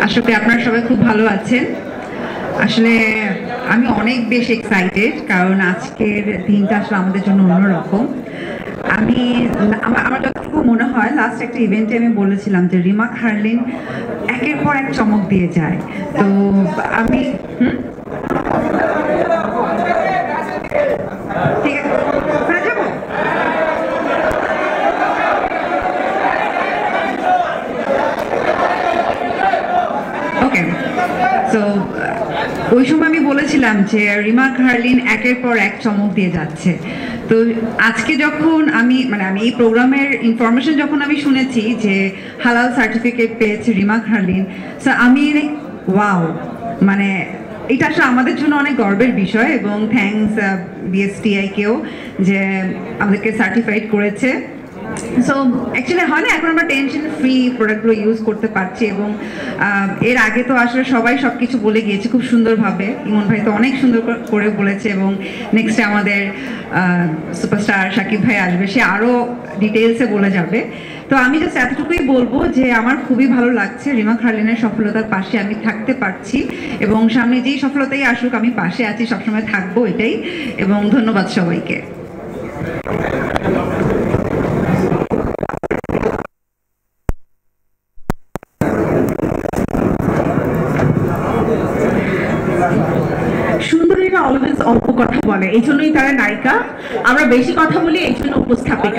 আশা করি আপনারা সবাই খুব ভালো আছেন। আসলে আমি অনেক বেশি এক্সাইটেড, কারণ আজকের দিনটা আসলে আমাদের জন্য অন্যরকম। আমি আমার যতটুকু মনে হয়, লাস্ট একটা ইভেন্টে আমি বলেছিলাম যে রিমা খারলিন একের পর এক চমক দিয়ে যায়। তো আমি ঠিক আছে, ওখানে যাবো। ওকে, তো ওই সময় আমি বলেছিলাম যে রিমা খারলিন একের পর এক চমক দিয়ে যাচ্ছে। তো আজকে যখন আমি এই প্রোগ্রামের ইনফরমেশন যখন আমি শুনেছি যে হালাল সার্টিফিকেট পেয়েছে রিমা খারলিন, সো আমি ওয়াও, মানে এটা আসলে আমাদের জন্য অনেক গর্বের বিষয়, এবং থ্যাঙ্কস বিএসটিআই কেও যে আমাদেরকে সার্টিফাইড করেছে। সো অ্যাকচুয়ালি হয় না, এখন আমরা টেনশন ফ্রি প্রোডাক্টগুলো ইউজ করতে পারছি, এবং এর আগে তো আসলে সবাই সব কিছু বলে গিয়েছে খুব সুন্দরভাবে। ইমন ভাই তো অনেক সুন্দর করে বলেছে, এবং নেক্সটে আমাদের সুপারস্টার শাকিব ভাই আসবে, সে আরও ডিটেলসে বলে যাবে। তো আমি জাস্ট এতটুকুই বলবো যে আমার খুবই ভালো লাগছে রিমা খারলিনের সফলতার পাশে আমি থাকতে পারছি, এবং সামনে যেই সফলতাই আসুক আমি পাশে আছি, সবসময় থাকবো, এটাই। এবং ধন্যবাদ সবাইকে। সুন্দরীরা অলওয়েজ অল্প কথা বলে, এই জন্যই তারা নায়িকা। আমরা বেশি কথা বলি, এই জন্য উপস্থাপিকা।